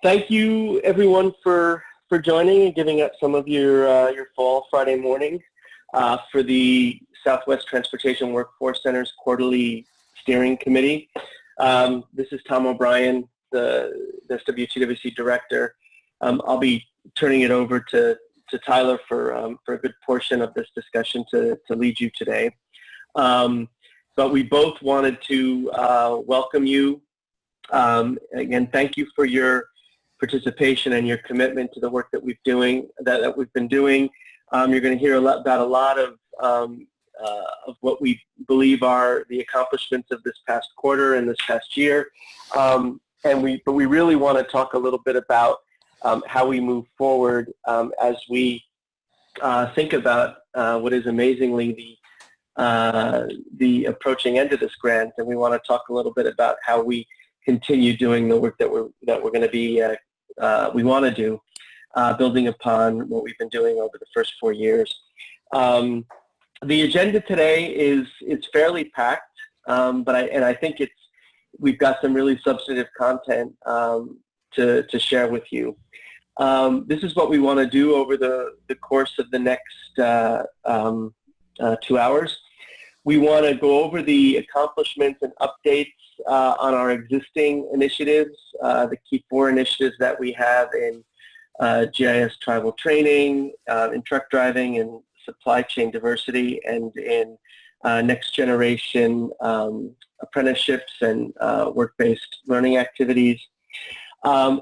Thank you, everyone, for joining and giving up some of your fall Friday morning for the Southwest Transportation Workforce Center's quarterly steering committee. This is Tom O'Brien, the SWTWC director. I'll be turning it over to Tyler for a good portion of this discussion to lead you today. But we both wanted to welcome you. Again, thank you for your participation and your commitment to the work that we've been doing. You're going to hear about a lot of what we believe are the accomplishments of this past quarter and this past year. But we really want to talk a little bit about how we move forward as we think about what is amazingly the approaching end of this grant, and we want to talk a little bit about how we continue doing the work that we're going to be we want to do, building upon what we've been doing over the first 4 years. The agenda today is fairly packed, but I think we've got some really substantive content to share with you. This is what we want to do over the course of the next 2 hours. We want to go over the accomplishments and updates on our existing initiatives, the key 4 initiatives that we have in GIS tribal training, in truck driving and supply chain diversity, and in next generation apprenticeships and work-based learning activities.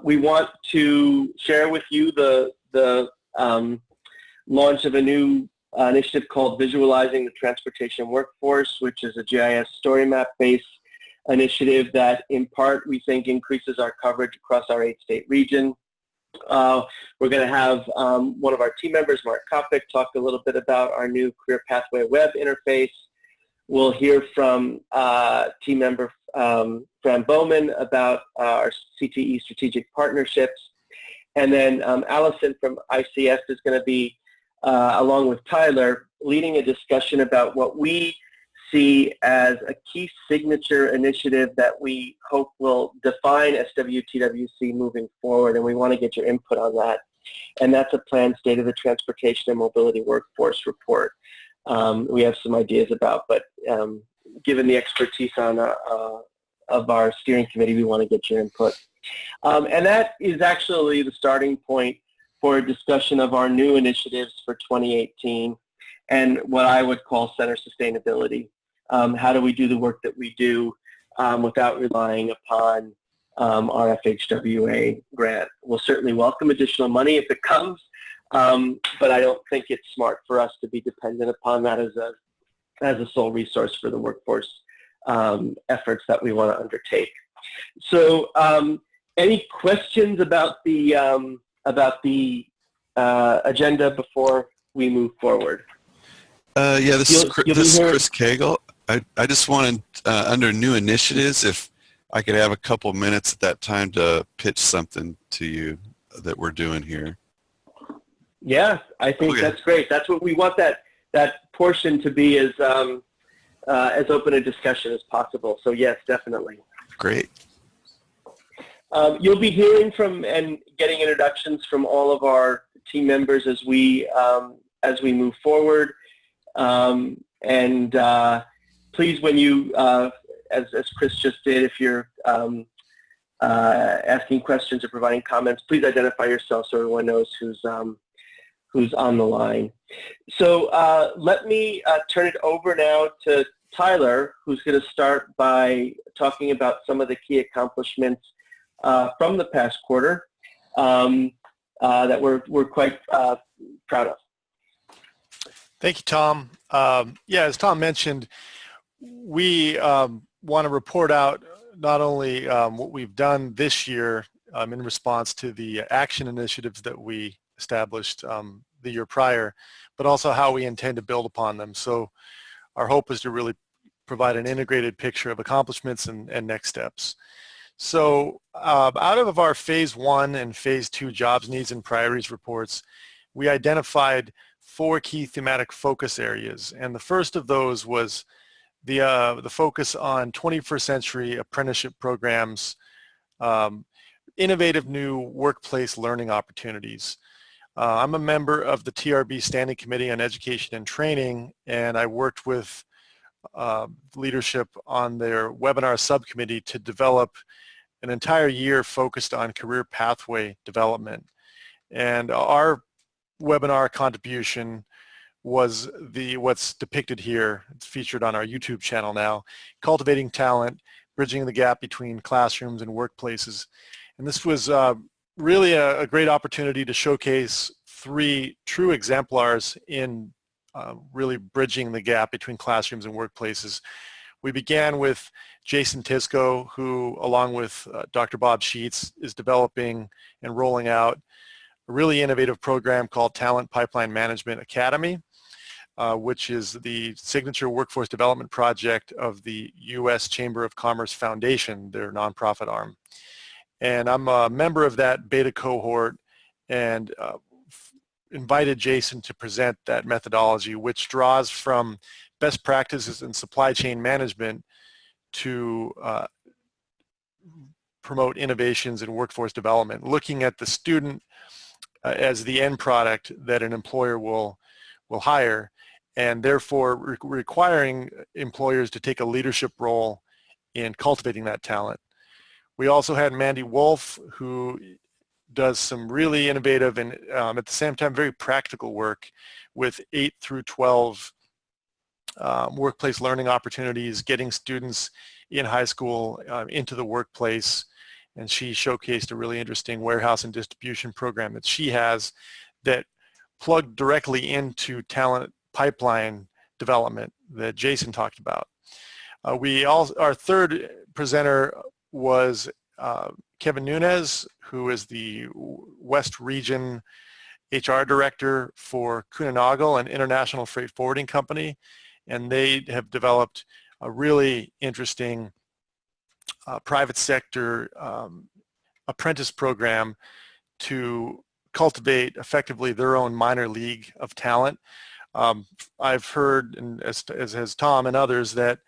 We want to share with you the launch of a new initiative called Visualizing the Transportation Workforce, which is a GIS story map-based initiative that in part we think increases our coverage across our 8-state region. We're going to have one of our team members, Mark Kopic, talk a little bit about our new Career Pathway web interface. We'll hear from team member Fran Bowman about our CTE strategic partnerships. And then Allison from ICS is going to be, along with Tyler, leading a discussion about what we see as a key signature initiative that we hope will define SWTWC moving forward, and we want to get your input on that. And that's a planned State of the Transportation and Mobility Workforce report. We have some ideas about, but given the expertise of our steering committee, we want to get your input. And that is actually the starting point for a discussion of our new initiatives for 2018 and what I would call center sustainability. How do we do the work that we do without relying upon our FHWA grant? We'll certainly welcome additional money if it comes, but I don't think it's smart for us to be dependent upon that as a sole resource for the workforce efforts that we want to undertake. So any questions about the agenda before we move forward? Yeah, this is Chris Cagle. I just wanted, under new initiatives, if I could have a couple minutes at that time to pitch something to you that we're doing here. Yeah, I think that's great. That's what we want that portion to be as open a discussion as possible. So yes, definitely. Great. You'll be hearing from and getting introductions from all of our team members as we move forward. Please, when you, as Chris just did, if you're asking questions or providing comments, please identify yourself so everyone knows who's on the line. So let me turn it over now to Tyler, who's going to start by talking about some of the key accomplishments from the past quarter that we're quite proud of. Thank you, Tom. Yeah, as Tom mentioned, we want to report out not only what we've done this year in response to the action initiatives that we established the year prior, but also how we intend to build upon them. So our hope is to really provide an integrated picture of accomplishments and next steps. So out of our Phase 1 and Phase 2 jobs, needs, and priorities reports, we identified 4 key thematic focus areas. And the first of those was the focus on 21st century apprenticeship programs, innovative new workplace learning opportunities. I'm a member of the TRB Standing Committee on Education and Training, and I worked with leadership on their webinar subcommittee to develop an entire year focused on career pathway development. And our webinar contribution was what's depicted here. It's featured on our YouTube channel now, Cultivating Talent, Bridging the Gap Between Classrooms and Workplaces. And this was really a great opportunity to showcase 3 true exemplars in really bridging the gap between classrooms and workplaces. We began with Jason Tisco, who, along with Dr. Bob Sheets, is developing and rolling out a really innovative program called Talent Pipeline Management Academy, which is the signature workforce development project of the U.S. Chamber of Commerce Foundation, their nonprofit arm. And I'm a member of that beta cohort, and invited Jason to present that methodology, which draws from best practices in supply chain management to promote innovations in workforce development, looking at the student as the end product that an employer will hire, and therefore requiring employers to take a leadership role in cultivating that talent. We also had Mandy Wolf, who does some really innovative and at the same time very practical work with 8 through 12 workplace learning opportunities, getting students in high school into the workplace. And she showcased a really interesting warehouse and distribution program that she has that plugged directly into talent pipeline development that Jason talked about. Our third presenter was Kevin Nunez, who is the West Region HR Director for Kuehne+Nagel, an international freight forwarding company, and they have developed a really interesting private sector apprentice program to cultivate effectively their own minor league of talent. I've heard, and as has Tom and others, that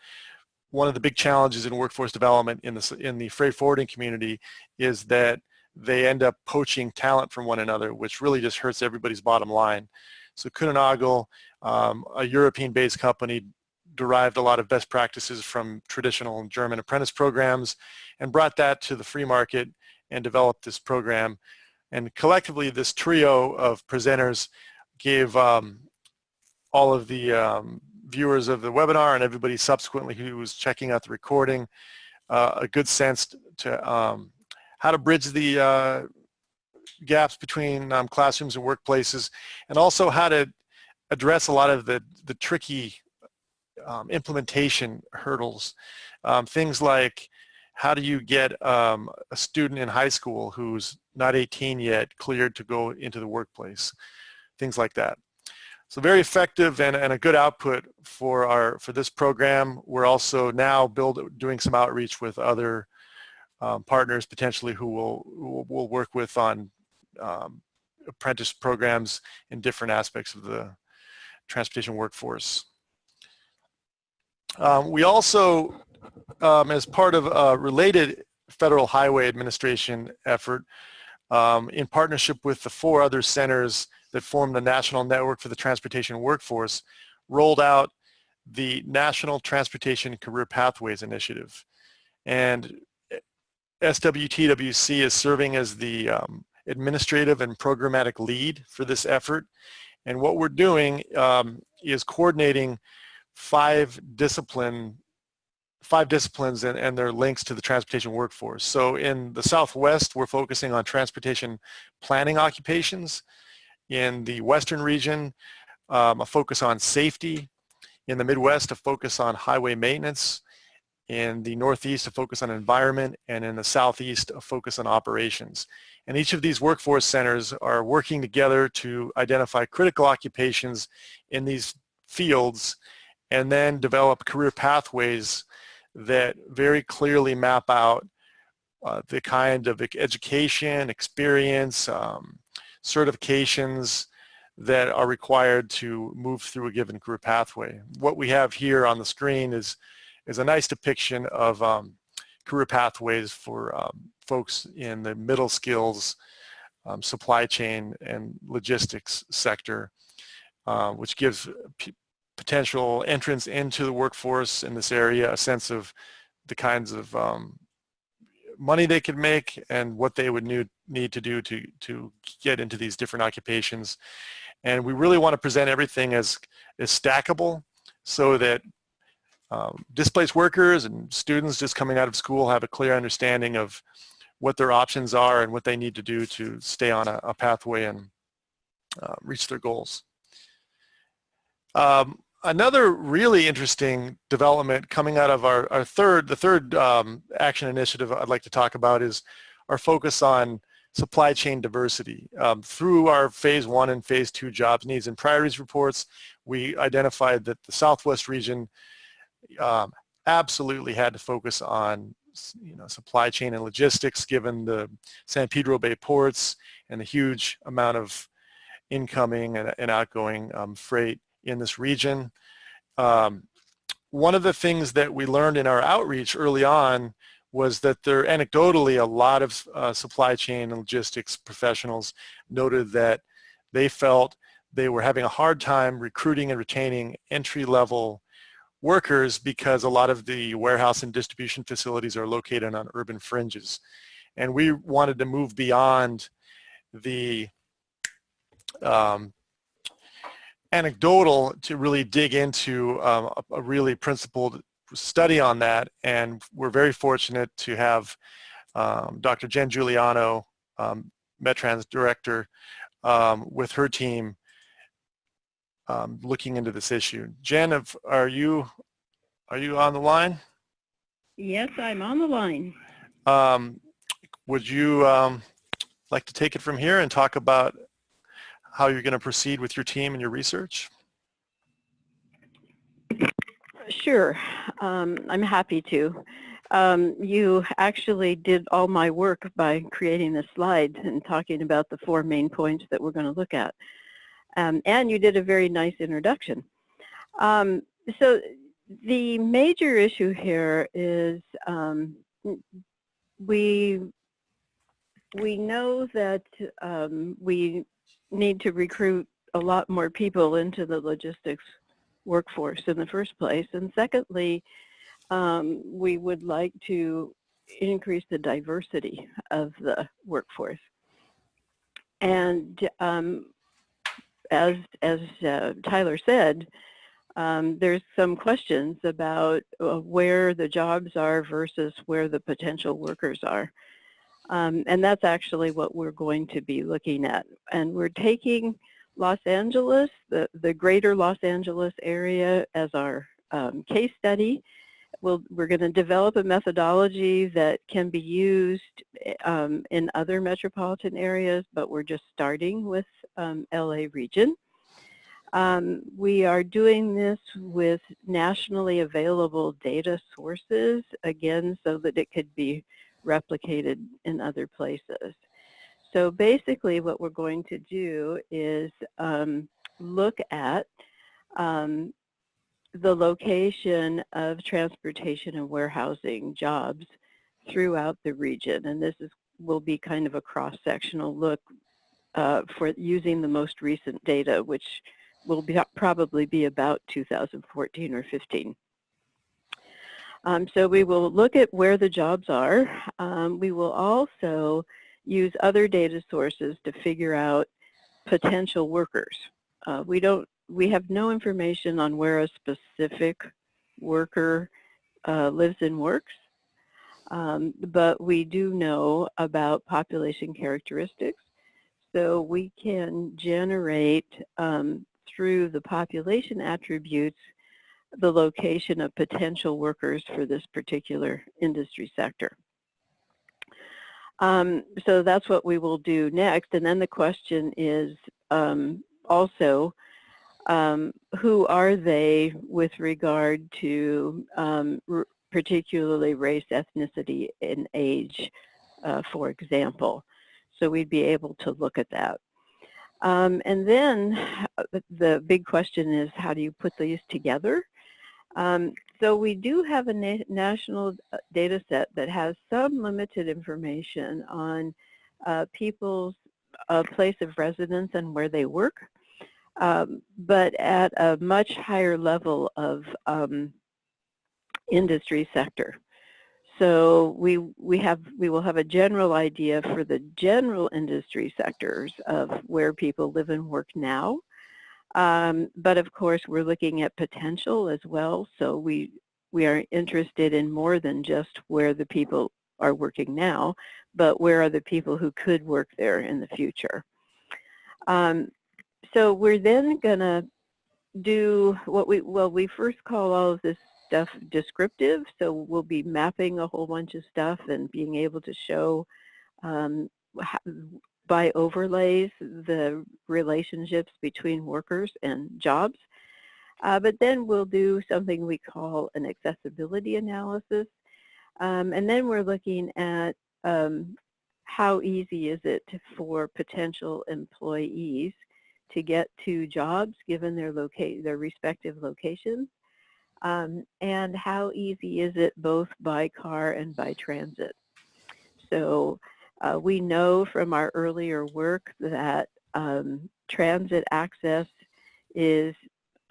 one of the big challenges in workforce development in the freight forwarding community is that they end up poaching talent from one another, which really just hurts everybody's bottom line. So Kuehne+Nagel, a European-based company, derived a lot of best practices from traditional German apprentice programs and brought that to the free market and developed this program. And collectively, this trio of presenters gave all of the viewers of the webinar and everybody subsequently who was checking out the recording a good sense to how to bridge the gaps between classrooms and workplaces, and also how to address a lot of the tricky implementation hurdles. Things like, how do you get a student in high school who's not 18 yet cleared to go into the workplace? Things like that. So very effective and a good output for this program. We're also now doing some outreach with other partners potentially who will work with on apprentice programs in different aspects of the transportation workforce. We also, as part of a related Federal Highway Administration effort, in partnership with the 4 other centers that form the National Network for the Transportation Workforce, rolled out the National Transportation Career Pathways Initiative. And SWTWC is serving as the administrative and programmatic lead for this effort. And what we're doing is coordinating 5 disciplines and their links to the transportation workforce. So in the Southwest, we're focusing on transportation planning occupations. In the Western region, a focus on safety. In the Midwest, a focus on highway maintenance. In the Northeast, a focus on environment. And in the Southeast, a focus on operations. And each of these workforce centers are working together to identify critical occupations in these fields and then develop career pathways that very clearly map out the kind of education, experience, certifications that are required to move through a given career pathway. What we have here on the screen is a nice depiction of career pathways for folks in the middle skills, supply chain and logistics sector, which gives potential entrants into the workforce in this area a sense of the kinds of money they could make and what they would need to do to get into these different occupations. And we really want to present everything as stackable so that displaced workers and students just coming out of school have a clear understanding of what their options are and what they need to do to stay on a pathway and reach their goals. Another really interesting development coming out of the third action initiative I'd like to talk about is our focus on supply chain diversity. Through our phase 1 and phase 2 jobs, needs, and priorities reports, we identified that the Southwest region absolutely had to focus on supply chain and logistics given the San Pedro Bay ports and the huge amount of incoming and outgoing freight in this region. One of the things that we learned in our outreach early on was that there anecdotally a lot of supply chain and logistics professionals noted that they felt they were having a hard time recruiting and retaining entry-level workers because a lot of the warehouse and distribution facilities are located on urban fringes. And we wanted to move beyond the anecdotal to really dig into a really principled study on that, and we're very fortunate to have Dr. Jen Giuliano, Metran's director, with her team looking into this issue. Jen, are you on the line? Yes, I'm on the line. Would you like to take it from here and talk about how you're going to proceed with your team and your research? Sure, I'm happy to. You actually did all my work by creating the slide and talking about the 4 main points that we're going to look at. And you did a very nice introduction. So the major issue here is we know that we need to recruit a lot more people into the logistics workforce in the first place. And secondly, we would like to increase the diversity of the workforce. And as Tyler said, there's some questions about where the jobs are versus where the potential workers are. And that's actually what we're going to be looking at. And we're taking Los Angeles, the greater Los Angeles area as our case study. We're going to develop a methodology that can be used in other metropolitan areas, but we're just starting with LA region. We are doing this with nationally available data sources, again, so that it could be replicated in other places. So basically what we're going to do is look at the location of transportation and warehousing jobs throughout the region. And this will be kind of a cross-sectional look for using the most recent data, which will probably be about 2014 or 15. So we will look at where the jobs are. We will also use other data sources to figure out potential workers. We have no information on where a specific worker lives and works, but we do know about population characteristics. So we can generate through the population attributes the location of potential workers for this particular industry sector. So that's what we will do next. And then the question is also, who are they with regard to particularly race, ethnicity, and age, for example. So we'd be able to look at that. And then the big question is, how do you put these together? So we do have a national data set that has some limited information on people's place of residence and where they work, but at a much higher level of industry sector. So we will have a general idea for the general industry sectors of where people live and work now. But of course, we're looking at potential as well. So we are interested in more than just where the people are working now, but where are the people who could work there in the future. So we're then going to do what we first call all of this stuff descriptive. So we'll be mapping a whole bunch of stuff and being able to show by overlays the relationships between workers and jobs. But then we'll do something we call an accessibility analysis. And then we're looking at how easy is it for potential employees to get to jobs given their respective locations, and how easy is it both by car and by transit. So we know from our earlier work that transit access is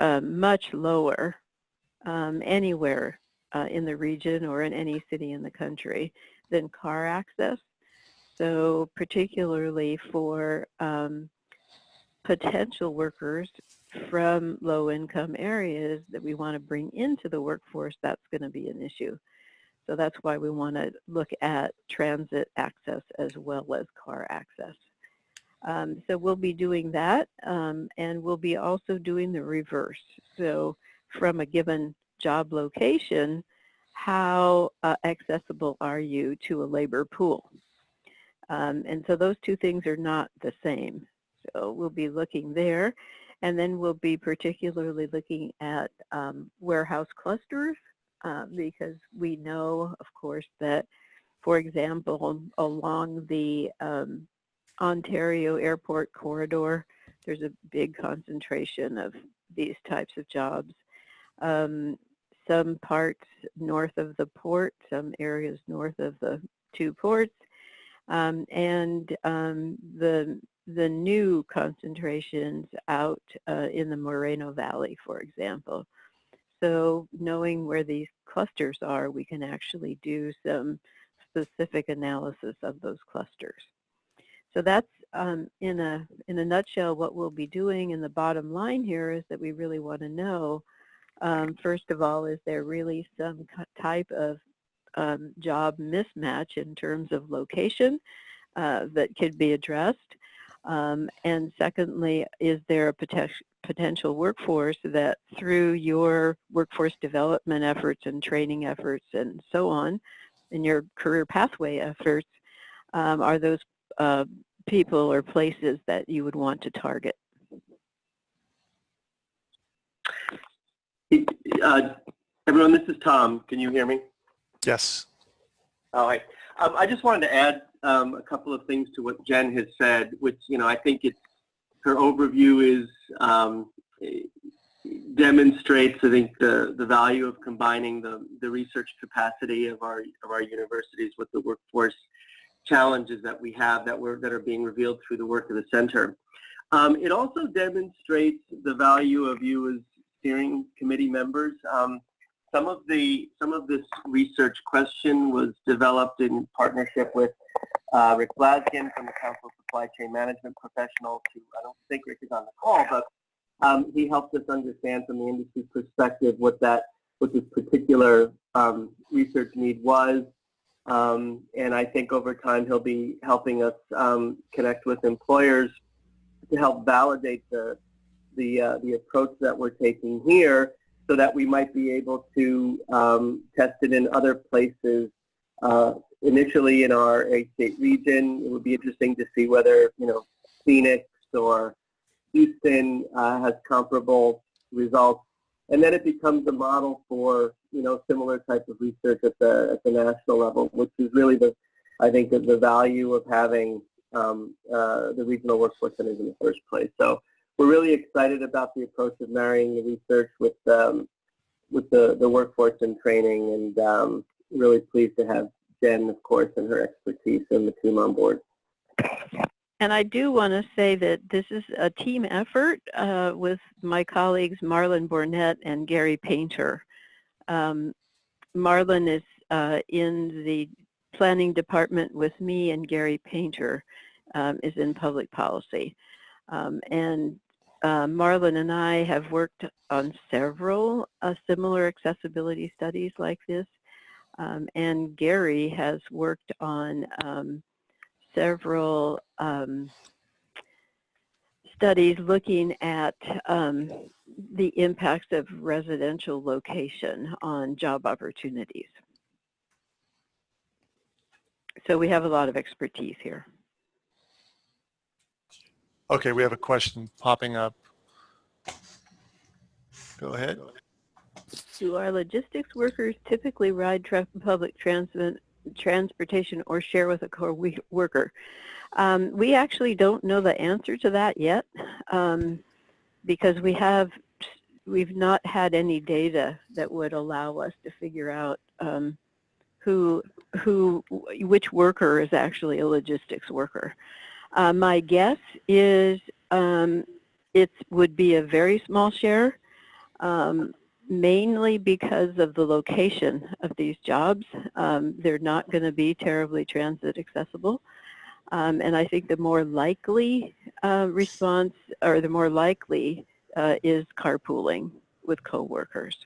much lower anywhere in the region or in any city in the country than car access. So particularly for potential workers from low-income areas that we want to bring into the workforce, that's going to be an issue. So that's why we want to look at transit access as well as car access. So we'll be doing that, and we'll be also doing the reverse. So from a given job location, how accessible are you to a labor pool? And so those two things are not the same. So we'll be looking there, and then we'll be particularly looking at warehouse clusters, because we know, of course, that, for example, along the Ontario Airport corridor, there's a big concentration of these types of jobs. Some parts north of the port, some areas north of the two ports, and the new concentrations out in the Moreno Valley, for example. So knowing where these clusters are, we can actually do some specific analysis of those clusters. So that's in a nutshell what we'll be doing. And the bottom line here is that we really want to know, first of all, is there really some type of job mismatch in terms of location that could be addressed? And secondly, is there a potential workforce that through your workforce development efforts and training efforts and so on, in your career pathway efforts, are those people or places that you would want to target? Everyone, this is Tom. Can you hear me? Yes. All right. I just wanted to add a couple of things to what Jen has said, which, I think her overview demonstrates, I think, the value of combining the research capacity of our universities with the workforce challenges that we have that are being revealed through the work of the center. It also demonstrates the value of you as steering committee members. Some of this research question was developed in partnership with Rick Blaskin from the Council of Supply Chain Management Professionals, who I don't think Rick is on the call, but he helped us understand from the industry perspective what this particular research need was. And I think over time he'll be helping us connect with employers to help validate the approach that we're taking here, so that we might be able to test it in other places. Initially in our 8-state region, it would be interesting to see whether Phoenix or Houston has comparable results, and then it becomes a model for similar type of research at the national level, which is really I think the value of having the regional workforce centers in the first place. So we're really excited about the approach of marrying the research with the workforce and training, and really pleased to have Jen, of course, and her expertise and the team on board. And I do want to say that this is a team effort with my colleagues Marlon Bornett and Gary Painter. Marlon is in the planning department with me, and Gary Painter is in public policy. And Marlon and I have worked on several similar accessibility studies like this. And Gary has worked on several studies looking at the impacts of residential location on job opportunities. So we have a lot of expertise here. Okay, we have a question popping up. Go ahead. Do our logistics workers typically ride public transportation or share with a co-worker? We actually don't know the answer to that yet because we've not had any data that would allow us to figure out which worker is actually a logistics worker. My guess is it would be a very small share, mainly because of the location of these jobs. They're not going to be terribly transit accessible. And I think the more likely response, or the more likely is carpooling with coworkers.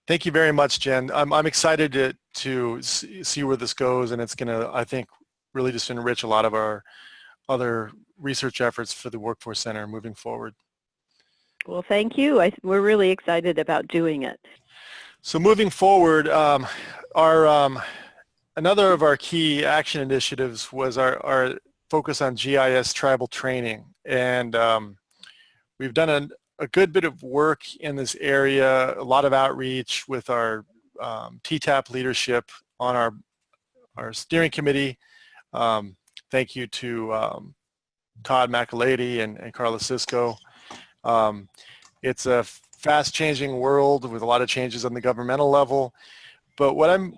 Thank you very much, Jen. I'm excited to see where this goes, and it's going to, I think, really just enrich a lot of our other research efforts for the Workforce Center moving forward. Well, thank you. We're really excited about doing it. So moving forward, another of our key action initiatives was our focus on GIS tribal training. And we've done a good bit of work in this area, a lot of outreach with our TTAP leadership on our steering committee. Thank you to Todd McAlady and Carla Cisco. It's a fast-changing world with a lot of changes on the governmental level. But what I'm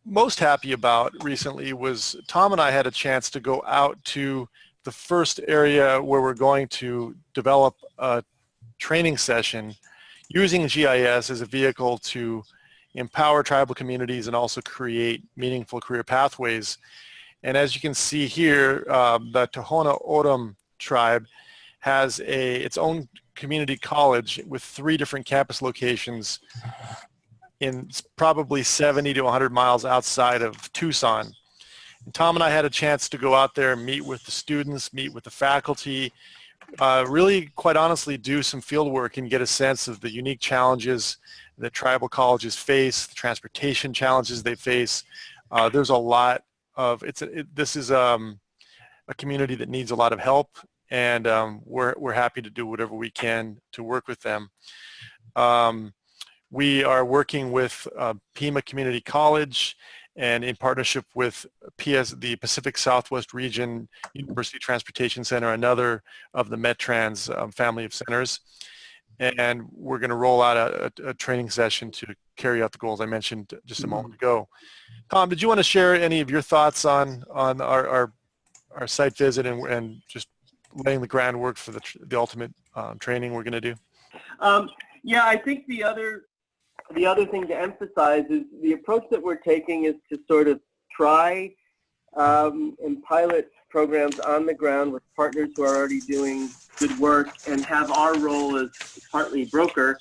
most happy about recently was Tom and I had a chance to go out to the first area where we're going to develop a training session using GIS as a vehicle to empower tribal communities and also create meaningful career pathways. And as you can see here, the Tohono O'odham tribe has its own community college with 3 different campus locations in probably 70 to 100 miles outside of Tucson. And Tom and I had a chance to go out there and meet with the students, meet with the faculty, really quite honestly do some field work and get a sense of the unique challenges that tribal colleges face, the transportation challenges they face. There's a lot of, this is a community that needs a lot of help, and we're happy to do whatever we can to work with them. We are working with Pima Community College and in partnership with the Pacific Southwest Region University Transportation Center, another of the MetTrans family of centers. And we're going to roll out a training session to carry out the goals I mentioned just a moment ago. Tom, did you want to share any of your thoughts on our site visit and just laying the groundwork for the ultimate training we're going to do? Yeah, I think the other thing to emphasize is the approach that we're taking is to sort of try and pilot programs on the ground with partners who are already doing good work, and have our role as partly broker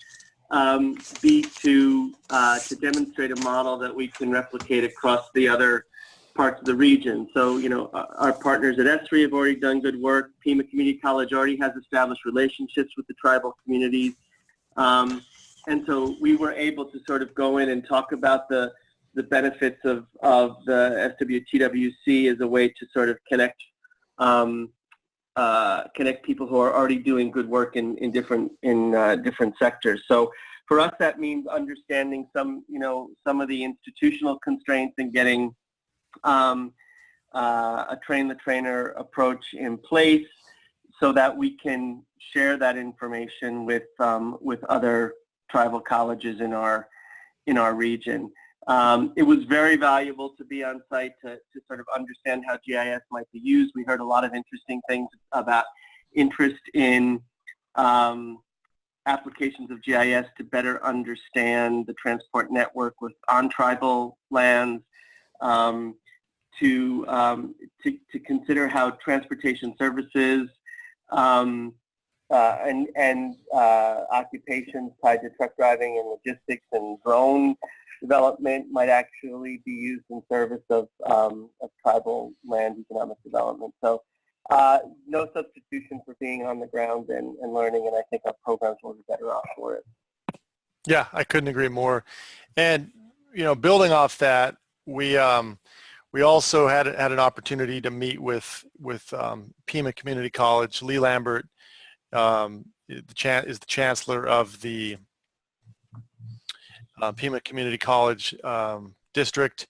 be to demonstrate a model that we can replicate across the other parts of the region. So, you know, our partners at S3 have already done good work. Pima Community College already has established relationships with the tribal communities. And so we were able to sort of go in and talk about the benefits of the SWTWC as a way to sort of connect people who are already doing good work in different sectors. So for us, that means understanding some of the institutional constraints and getting a train-the-trainer approach in place so that we can share that information with other tribal colleges in our in our region. It was very valuable to be on site to sort of understand how GIS might be used. We heard a lot of interesting things about interest in applications of GIS to better understand the transport network on tribal lands, to consider how transportation services and occupations tied to truck driving and logistics and drone development might actually be used in service of tribal land economic development. So no substitution for being on the ground and learning, and I think our programs will be better off for it. Yeah, I couldn't agree more. And, building off that, we also had an opportunity to meet with Pima Community College. Lee Lambert is the chancellor of the Pima Community College district,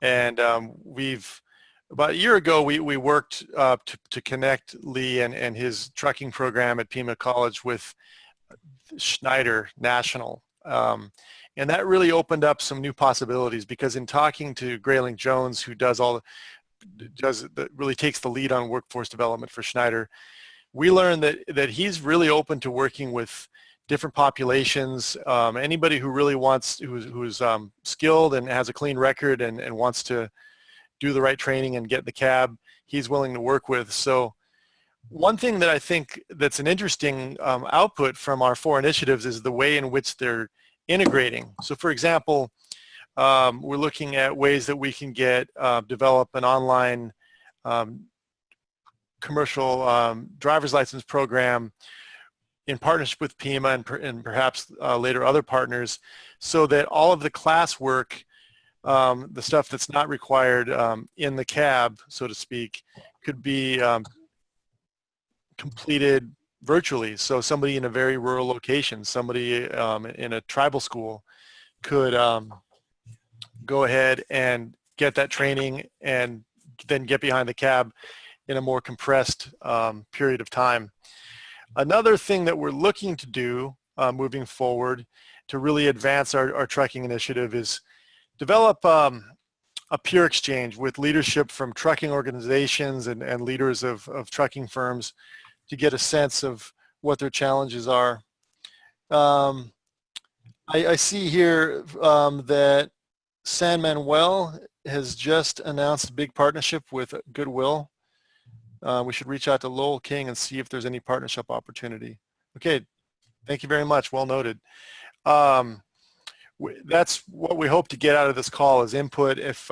and about a year ago we worked to connect Lee and his trucking program at Pima College with Schneider National, and that really opened up some new possibilities, because in talking to Grayling Jones, who really takes the lead on workforce development for Schneider, we learned that he's really open to working with different populations. Anybody who really who's skilled and has a clean record and wants to do the right training and get the cab, he's willing to work with. So one thing that I think that's an interesting output from our 4 initiatives is the way in which they're integrating. So for example, we're looking at ways that we can develop an online commercial driver's license program in partnership with Pima and perhaps later other partners, so that all of the classwork, the stuff that's not required in the cab, so to speak, could be completed virtually. So somebody in a very rural location, somebody in a tribal school could go ahead and get that training and then get behind the cab in a more compressed period of time. Another thing that we're looking to do moving forward to really advance our trucking initiative is develop a peer exchange with leadership from trucking organizations and leaders of trucking firms to get a sense of what their challenges are. I see here that San Manuel has just announced a big partnership with Goodwill. We should reach out to Lowell King and see if there's any partnership opportunity. Okay, thank you very much. Well noted. That's what we hope to get out of this call is input. If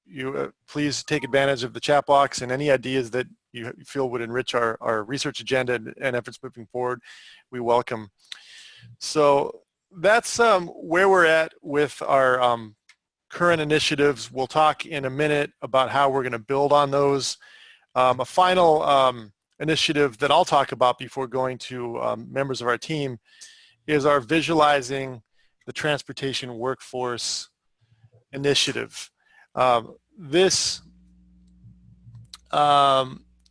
you please take advantage of the chat box and any ideas that you feel would enrich our research agenda and efforts moving forward, we welcome. So that's where we're at with our current initiatives. We'll talk in a minute about how we're going to build on those. A final initiative that I'll talk about before going to members of our team is our Visualizing the Transportation Workforce initiative. This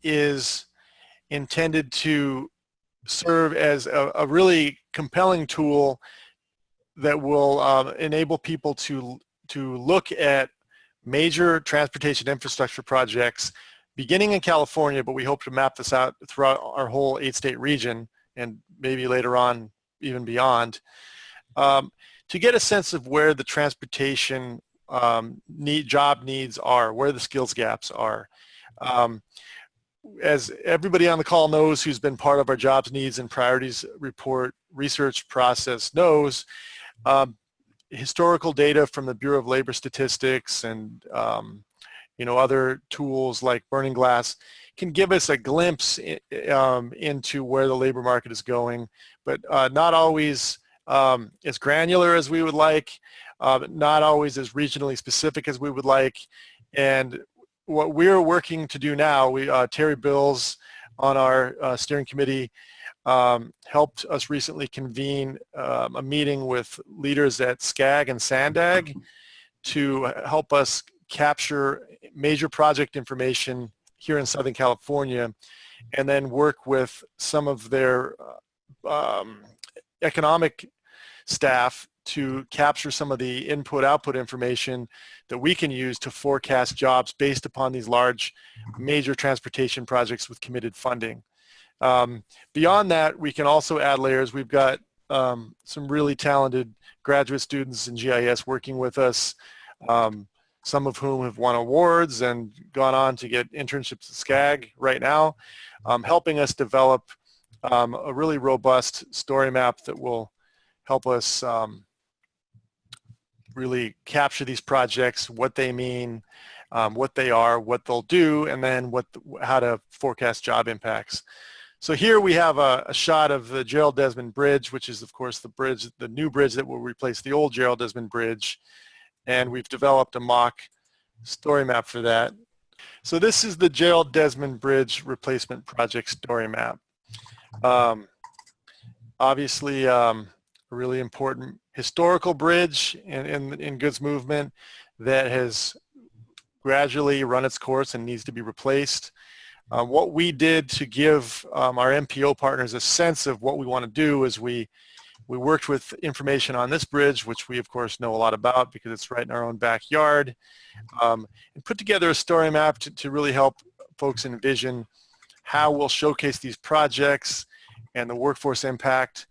is intended to serve as a really compelling tool that will enable people to look at major transportation infrastructure projects beginning in California, but we hope to map this out throughout our whole 8-state region and maybe later on even beyond, to get a sense of where the transportation job needs are, where the skills gaps are. As everybody on the call knows who's been part of our jobs needs and priorities report research process knows, historical data from the Bureau of Labor Statistics and other tools like Burning Glass can give us a glimpse into where the labor market is going, but not always as granular as we would like, not always as regionally specific as we would like. And what we're working to do now, Terry Bills on our steering committee helped us recently convene a meeting with leaders at SCAG and SANDAG to help us capture major project information here in Southern California and then work with some of their economic staff to capture some of the input-output information that we can use to forecast jobs based upon these large major transportation projects with committed funding. Beyond that, we can also add layers. We've got some really talented graduate students in GIS working with us, some of whom have won awards and gone on to get internships at SCAG right now, helping us develop a really robust story map that will help us really capture these projects, what they mean, what they are, what they'll do, and then how to forecast job impacts. So here we have a shot of the Gerald Desmond Bridge, which is of course the new bridge that will replace the old Gerald Desmond Bridge, and we've developed a mock story map for that. So this is the Gerald Desmond Bridge replacement project story map. Obviously, a really important historical bridge in goods movement that has gradually run its course and needs to be replaced. What we did to give our MPO partners a sense of what we want to do is we worked with information on this bridge, which we of course know a lot about because it's right in our own backyard, and put together a story map to really help folks envision how we'll showcase these projects and the workforce impact.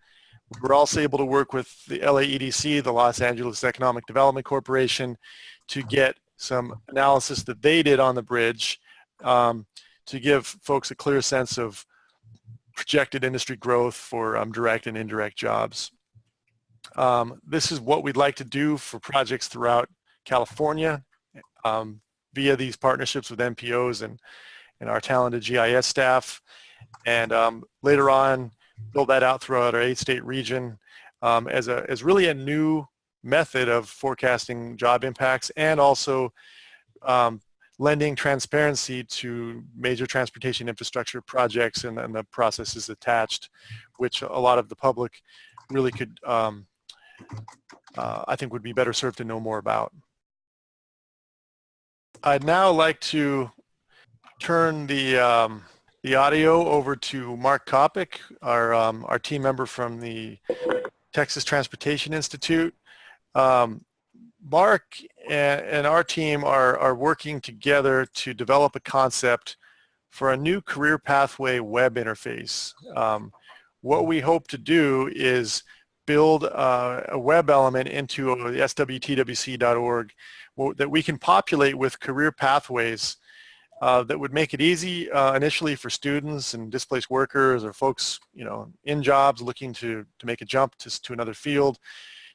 We were also able to work with the LAEDC, the Los Angeles Economic Development Corporation, to get some analysis that they did on the bridge to give folks a clear sense of projected industry growth for direct and indirect jobs. This is what we'd like to do for projects throughout California via these partnerships with MPOs and our talented GIS staff, and later on build that out throughout our 8-state region as really a new method of forecasting job impacts, and also lending transparency to major transportation infrastructure projects and the processes attached, which a lot of the public really could, I think, would be better served to know more about. I'd now like to turn the audio over to Mark Kopic, our team member from the Texas Transportation Institute. Mark and our team are working together to develop a concept for a new career pathway web interface. What we hope to do is build a web element into SWTWC.org that we can populate with career pathways that would make it easy initially for students and displaced workers or folks, in jobs looking to make a jump to another field,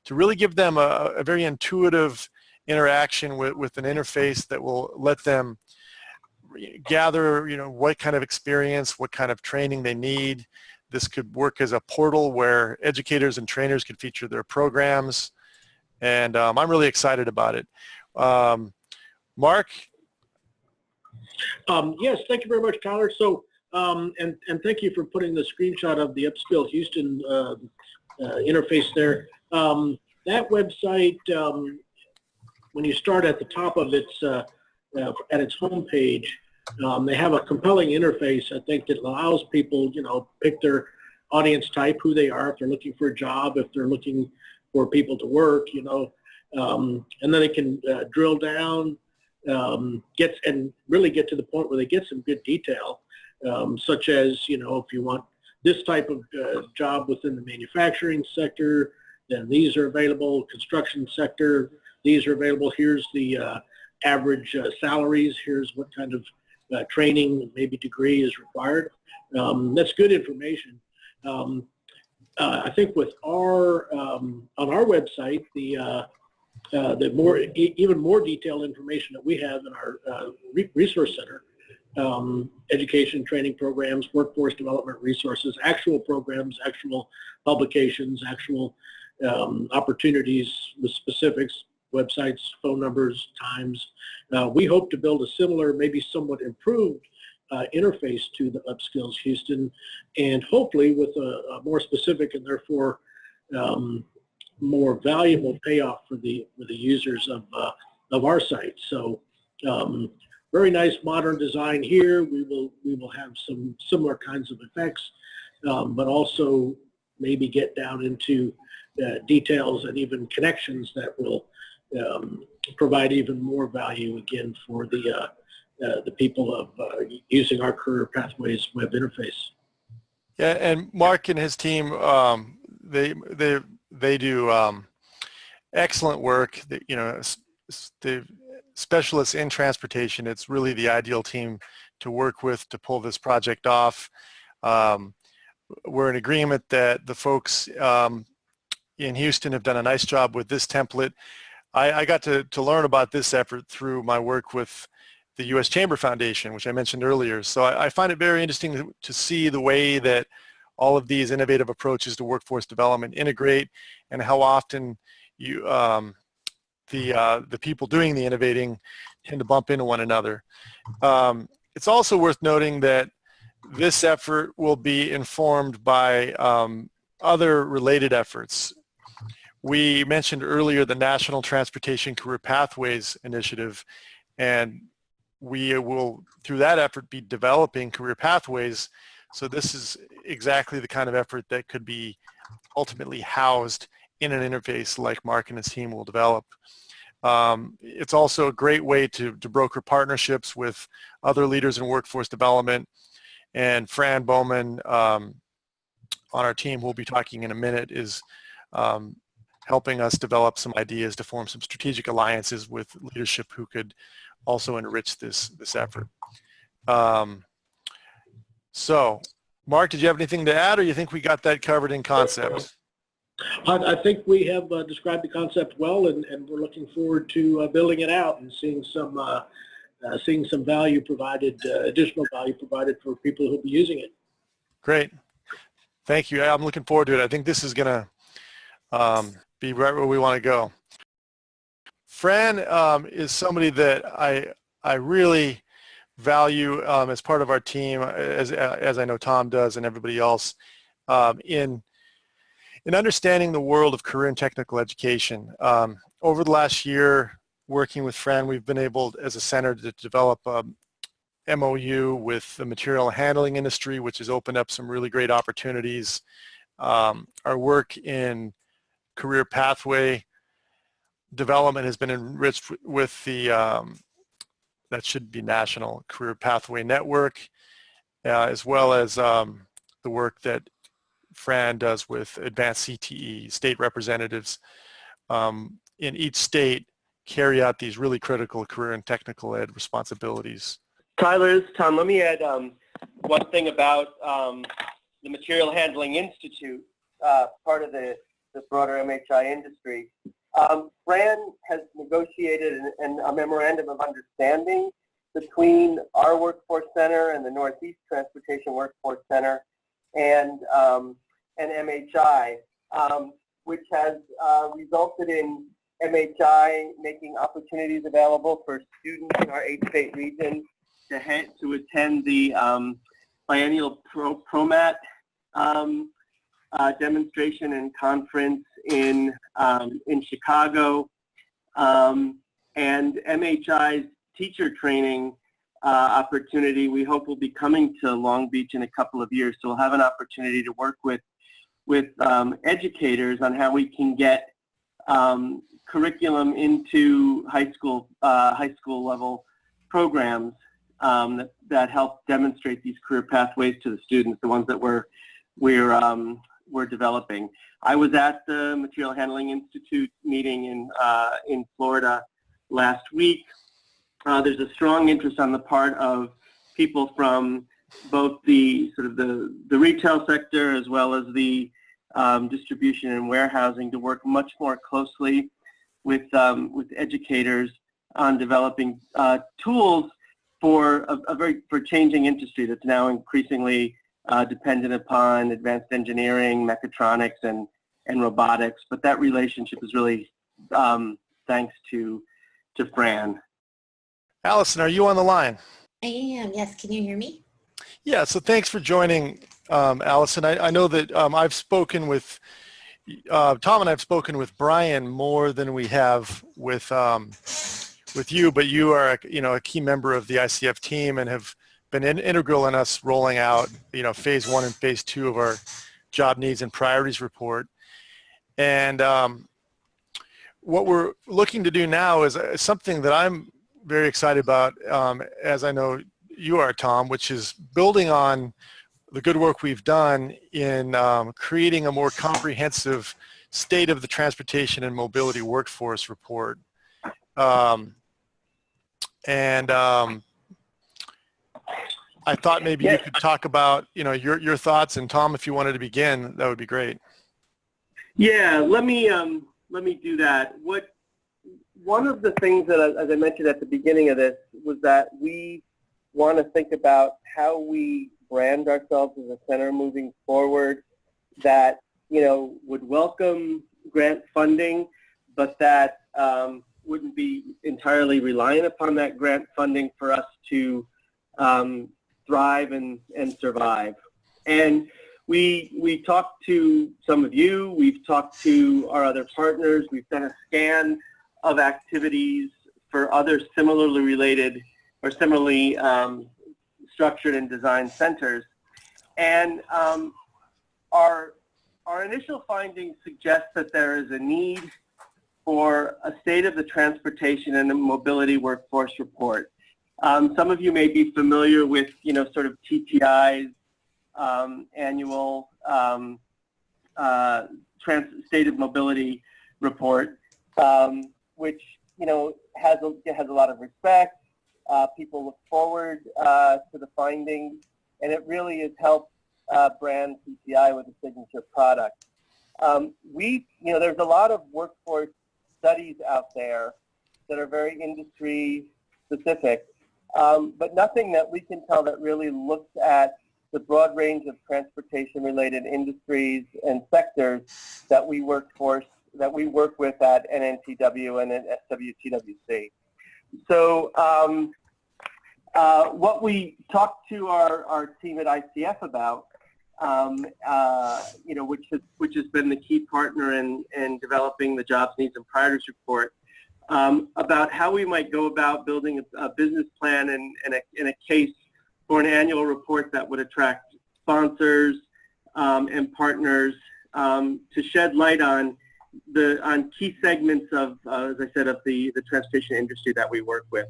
to really give them a very intuitive interaction with an interface that will let them gather, what kind of experience, what kind of training they need. This could work as a portal where educators and trainers could feature their programs, and I'm really excited about it. Mark? Yes, thank you very much, Tyler. So, and thank you for putting the screenshot of the Upskill Houston interface there. That website, when you start at the top of its, at its homepage, they have a compelling interface, I think, that allows people, pick their audience type, who they are, if they're looking for a job, if they're looking for people to work, and then they can drill down, and really get to the point where they get some good detail, such as, if you want this type of job within the manufacturing sector, then these are available. Construction sector, these are available. Here's the average salaries. Here's what kind of training, maybe degree, is required. That's good information. I think with our on our website, the even more detailed information that we have in our resource center, education training programs, workforce development resources, actual programs, actual publications, actual opportunities with specifics, websites, phone numbers, times. We hope to build a similar, maybe somewhat improved interface to the Upskills Houston, and hopefully with a more specific and therefore more valuable payoff for the users of our site. So very nice modern design here. We will have some similar kinds of effects, but also maybe get down into details and even connections that will provide even more value again for the people of using our Career Pathways web interface. Yeah, and Mark and his team, they do excellent work. The specialists in transportation, it's really the ideal team to work with to pull this project off. We're in agreement that the folks in Houston have done a nice job with this template. I got to learn about this effort through my work with the U.S. Chamber Foundation, which I mentioned earlier. So I find it very interesting to see the way that all of these innovative approaches to workforce development integrate, and how often you the people doing the innovating tend to bump into one another. It's also worth noting that this effort will be informed by other related efforts. We mentioned earlier the National Transportation Career Pathways Initiative, and we will, through that effort, be developing career pathways. So this is exactly the kind of effort that could be ultimately housed in an interface like Mark and his team will develop. It's also a great way to broker partnerships with other leaders in workforce development. And Fran Bowman on our team, who we'll be talking in a minute, is helping us develop some ideas to form some strategic alliances with leadership who could also enrich this effort. So, Mark, did you have anything to add, or you think we got that covered in concept? I think we have described the concept well, and we're looking forward to building it out and seeing some value provided, additional value provided for people who'll be using it. Great. Thank you. I'm looking forward to it. I think this is going to be right where we want to go. Fran is somebody that I really value as part of our team, as I know Tom does and everybody else, in understanding the world of career and technical education. Over the last year, working with Fran, we've been able, as a center, to develop a MOU with the material handling industry, which has opened up some really great opportunities. Our work in career pathway development has been enriched with the, that should be National Career Pathway Network, as well as the work that Fran does with advanced CTE, state representatives in each state carry out these really critical career and technical ed responsibilities. Tyler, Tom, let me add one thing about the Material Handling Institute, part of the broader MHI industry. Fran has negotiated a memorandum of understanding between our Workforce Center and the Northeast Transportation Workforce Center and MHI, which has resulted in MHI making opportunities available for students in our 8-state region to attend the biennial ProMat demonstration and conference in Chicago, and MHI's teacher training opportunity we hope will be coming to Long Beach in a couple of years. So we'll have an opportunity to work with educators on how we can get curriculum into high school level programs that help demonstrate these career pathways to the students, the ones that we're developing. I was at the Material Handling Institute meeting in Florida last week. There's a strong interest on the part of people from both the sort of the retail sector as well as the distribution and warehousing to work much more closely with educators on developing tools for for changing industry that's now increasingly dependent upon advanced engineering, mechatronics, and robotics. But that relationship is really thanks to Fran. Allison, are you on the line? I am, yes. Can you hear me? Yeah, so thanks for joining, Allison. I know that I've spoken with, Tom and I have spoken with Brian more than we have with you, but you are a key member of the ICF team and have been integral in us rolling out phase 1 and phase 2 of our Job Needs and Priorities Report. And what we're looking to do now is something that I'm very excited about, as I know you are, Tom, which is building on the good work we've done in creating a more comprehensive state of the transportation and mobility workforce report. I thought maybe you could talk about, your thoughts, and Tom, if you wanted to begin, that would be great. Yeah, let me do that. One of the things that, as I mentioned at the beginning of this, was that we want to think about how we brand ourselves as a center moving forward that, would welcome grant funding, but that wouldn't be entirely reliant upon that grant funding for us to thrive and survive. And we talked to some of you, we've talked to our other partners, we've done a scan of activities for other similarly related or similarly structured and designed centers. And our initial findings suggest that there is a need for a state of the transportation and the mobility workforce report. Some of you may be familiar with, sort of TTI's annual state of mobility report, which, has a lot of respect. People look forward to the findings, and it really has helped brand TTI with a signature product. There's a lot of workforce studies out there that are very industry specific, but nothing that we can tell that really looks at the broad range of transportation-related industries and sectors that we work with at NNTW and at SWTWC. So what we talked to our team at ICF about, which has been the key partner in developing the Jobs Needs and Priorities Report, about how we might go about building a business plan and a case for an annual report that would attract sponsors and partners to shed light on key segments of, as I said, of the transportation industry that we work with.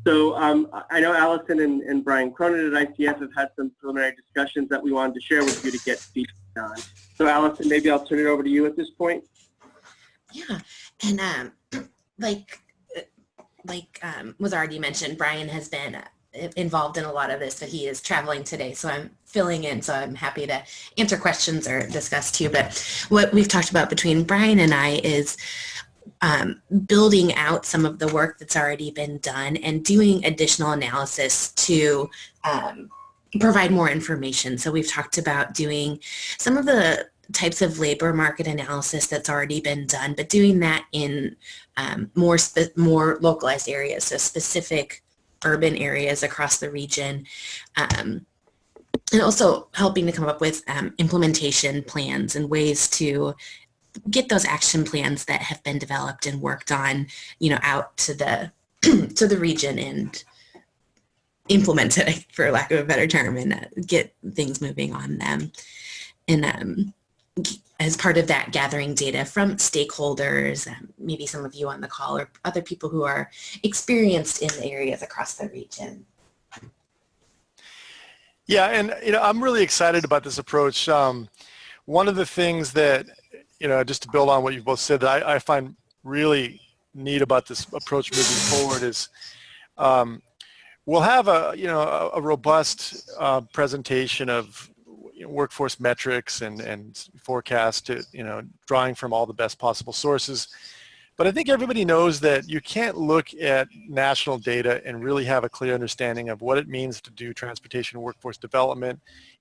So I know Allison and Brian Cronin at ICF have had some preliminary discussions that we wanted to share with you to get feedback on. So Allison, maybe I'll turn it over to you at this point. Yeah, and like was already mentioned, Brian has been involved in a lot of this, but he is traveling today, so I'm filling in, so I'm happy to answer questions or discuss too. But what we've talked about between Brian and I is building out some of the work that's already been done and doing additional analysis to provide more information. So we've talked about doing some of the types of labor market analysis that's already been done, but doing that in more localized areas, so specific urban areas across the region, and also helping to come up with implementation plans and ways to get those action plans that have been developed and worked on, out to the to the region and implement it, for lack of a better term, and get things moving on them. And as part of that, gathering data from stakeholders, maybe some of you on the call or other people who are experienced in the areas across the region. Yeah, and I'm really excited about this approach. One of the things that, just to build on what you both said, that I find really neat about this approach moving forward is we'll have a robust presentation of workforce metrics and forecast, drawing from all the best possible sources. But I think everybody knows that you can't look at national data and really have a clear understanding of what it means to do transportation workforce development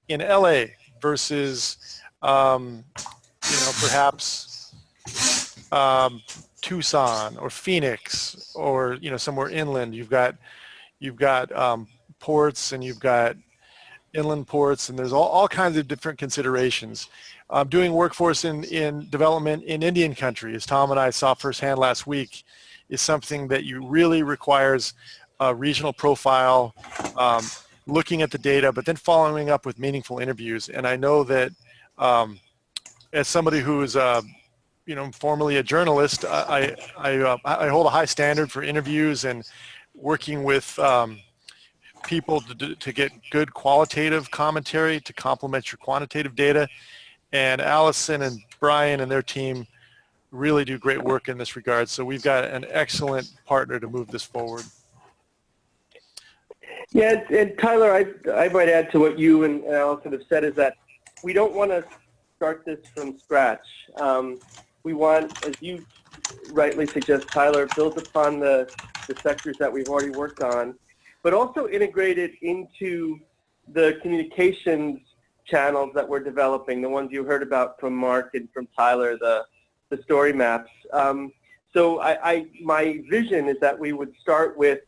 in LA versus, perhaps Tucson or Phoenix or, somewhere inland. You've got ports, and you've got inland ports, and there's all kinds of different considerations. Doing workforce in development in Indian country, as Tom and I saw firsthand last week, is something that you really requires a regional profile, looking at the data, but then following up with meaningful interviews. And I know that As somebody who is, formerly a journalist, I hold a high standard for interviews and working with people to get good qualitative commentary to complement your quantitative data. And Allison and Brian and their team really do great work in this regard. So we've got an excellent partner to move this forward. Yeah, and Tyler, I might add to what you and Allison have said is that we don't want to start this from scratch. We want, as you rightly suggest, Tyler, build upon the sectors that we've already worked on, but also integrate it into the communications channels that we're developing, the ones you heard about from Mark and from Tyler, the story maps. So my vision is that we would start with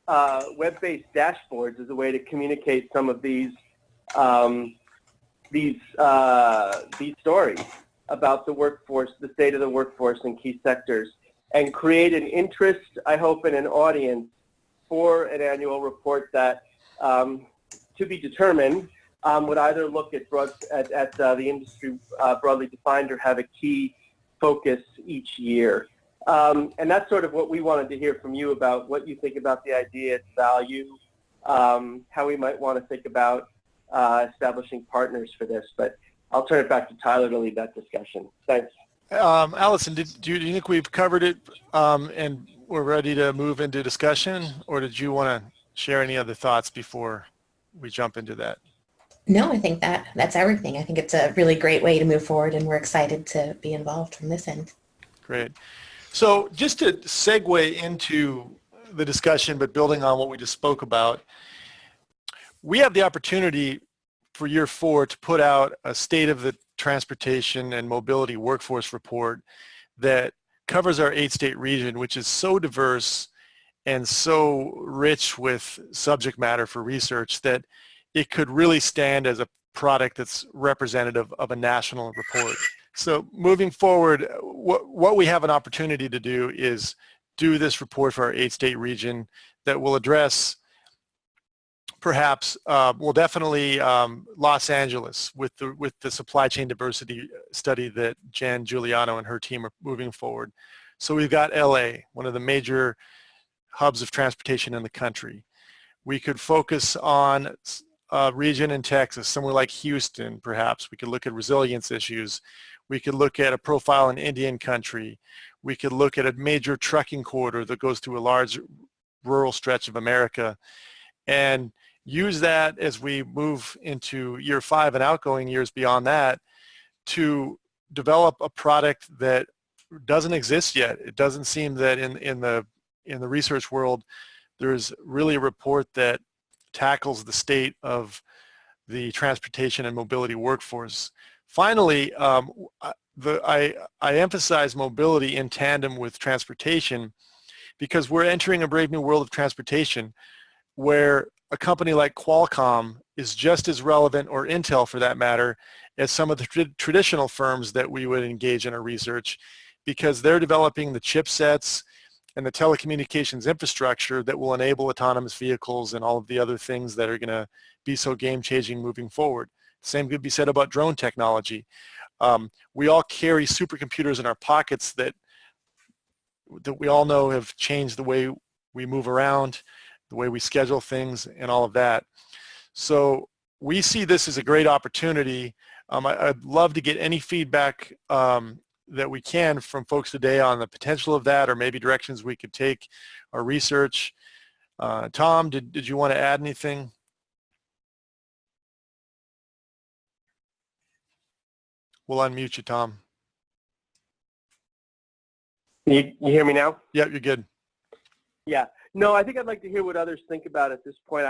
web-based dashboards as a way to communicate some of these stories about the workforce, the state of the workforce in key sectors, and create an interest, I hope, in an audience for an annual report that, to be determined, would either look at the industry broadly defined or have a key focus each year. And that's sort of what we wanted to hear from you about what you think about the idea, its value, how we might want to think about establishing partners for this. But I'll turn it back to Tyler to lead that discussion. Thanks. Allison, do you think we've covered it and we're ready to move into discussion, or did you want to share any other thoughts before we jump into that? No, I think that's everything. I think it's a really great way to move forward, and we're excited to be involved from this end. Great. So just to segue into the discussion, but building on what we just spoke about, we have the opportunity for year 4 to put out a state of the transportation and mobility workforce report that covers our 8-state region, which is so diverse and so rich with subject matter for research that it could really stand as a product that's representative of a national report. So moving forward, what we have an opportunity to do is do this report for our 8-state region that will address perhaps, definitely Los Angeles with the supply chain diversity study that Jan Giuliano and her team are moving forward. So we've got LA, one of the major hubs of transportation in the country. We could focus on a region in Texas, somewhere like Houston, perhaps. We could look at resilience issues. We could look at a profile in Indian country. We could look at a major trucking corridor that goes through a large rural stretch of America, and use that as we move into year 5 and outgoing years beyond that to develop a product that doesn't exist yet. It doesn't seem that in the research world there's really a report that tackles the state of the transportation and mobility workforce. Finally, I emphasize mobility in tandem with transportation because we're entering a brave new world of transportation where a company like Qualcomm is just as relevant, or Intel for that matter, as some of the traditional firms that we would engage in our research, because they're developing the chipsets and the telecommunications infrastructure that will enable autonomous vehicles and all of the other things that are going to be so game-changing moving forward. Same could be said about drone technology. We all carry supercomputers in our pockets that we all know have changed the way we move around, the way we schedule things, and all of that. So we see this as a great opportunity. I'd love to get any feedback that we can from folks today on the potential of that, or maybe directions we could take our research. Tom, did you want to add anything? We'll unmute you, Tom. You hear me now? Yep, you're good. Yeah. No, I think I'd like to hear what others think about at this point.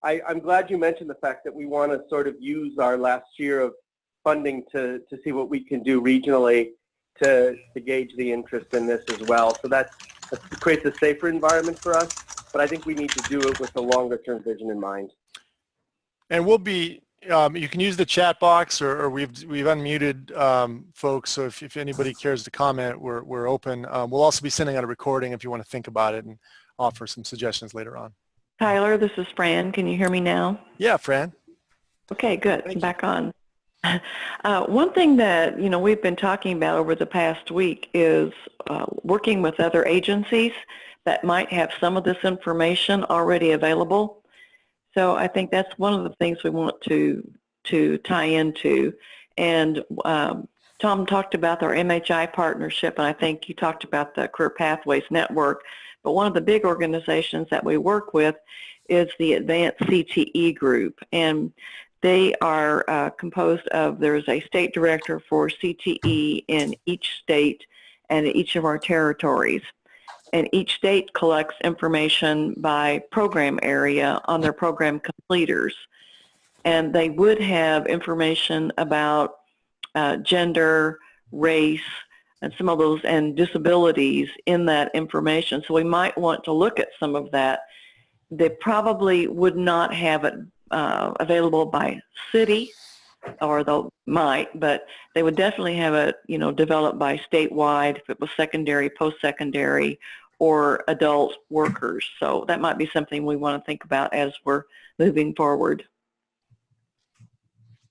I'm glad you mentioned the fact that we want to sort of use our last year of funding to see what we can do regionally to gauge the interest in this as well. So that creates a safer environment for us, but I think we need to do it with a longer-term vision in mind. And we'll be, you can use the chat box, or we've unmuted folks, so if anybody cares to comment, we're open. We'll also be sending out a recording if you want to think about it and offer some suggestions later on. Tyler, this is Fran. Can you hear me now? Yeah, Fran. Okay, good. Thank you. Back on. One thing that, we've been talking about over the past week is working with other agencies that might have some of this information already available. So I think that's one of the things we want to tie into. And Tom talked about our MHI partnership, and I think you talked about the Career Pathways Network. But one of the big organizations that we work with is the Advanced CTE Group. And they are composed of, there's a state director for CTE in each state and each of our territories. And each state collects information by program area on their program completers. And they would have information about gender, race, and some of those, and disabilities in that information. So we might want to look at some of that. They probably would not have it available by city, or they might, but they would definitely have it, developed by statewide if it was secondary, post-secondary, or adult workers. So that might be something we want to think about as we're moving forward.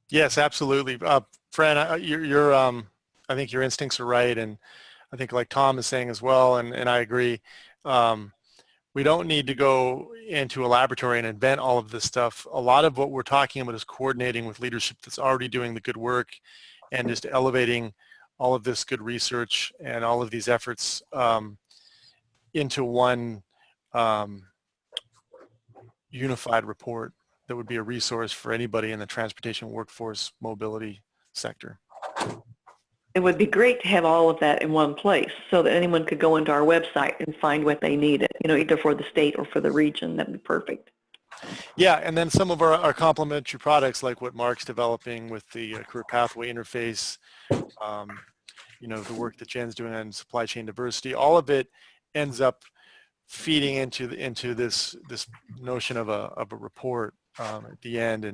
Yes, absolutely. Fran, I think your instincts are right, and I think like Tom is saying as well, and I agree. We don't need to go into a laboratory and invent all of this stuff. A lot of what we're talking about is coordinating with leadership that's already doing the good work and just elevating all of this good research and all of these efforts into one unified report that would be a resource for anybody in the transportation workforce mobility sector. It would be great to have all of that in one place so that anyone could go into our website and find what they needed, either for the state or for the region. That'd be perfect. Yeah, and then some of our complementary products, like what Mark's developing with the career pathway interface, the work that Jen's doing on supply chain diversity, all of it ends up feeding into this notion of a report at the end,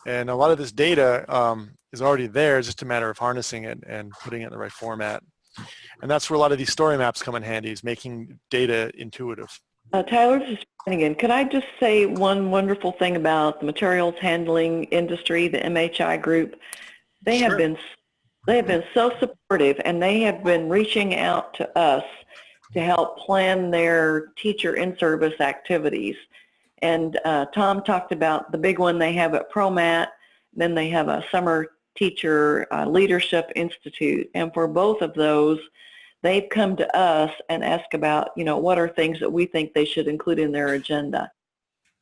and a lot of this data is already there. It's just a matter of harnessing it and putting it in the right format. And that's where a lot of these story maps come in handy, is making data intuitive. Tyler, this is again. Could I just say one wonderful thing about the materials handling industry, the MHI group? They Sure. have been so supportive, and they have been reaching out to us to help plan their teacher in-service activities. And Tom talked about the big one they have at ProMat. Then they have a summer teacher leadership institute. And for both of those, they've come to us and asked about, what are things that we think they should include in their agenda.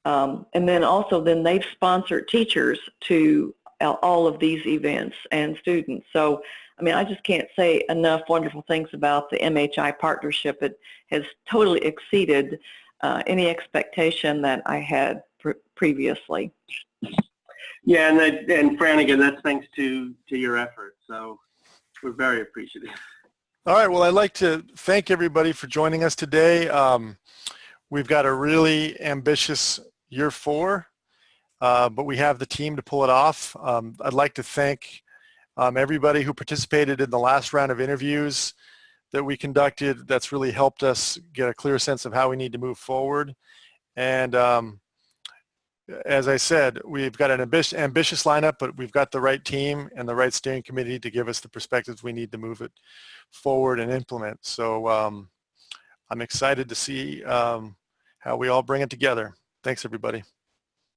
And then also they've sponsored teachers to all of these events and students. So, I just can't say enough wonderful things about the MHI partnership. It has totally exceeded any expectation that I had previously. Yeah, and Fran, again, that's thanks to your efforts. So we're very appreciative. All right. Well, I'd like to thank everybody for joining us today. We've got a really ambitious year 4, but we have the team to pull it off. I'd like to thank everybody who participated in the last round of interviews that we conducted. That's really helped us get a clear sense of how we need to move forward. And as I said, we've got an ambitious lineup, but we've got the right team and the right steering committee to give us the perspectives we need to move it forward and implement. So I'm excited to see how we all bring it together. Thanks, everybody.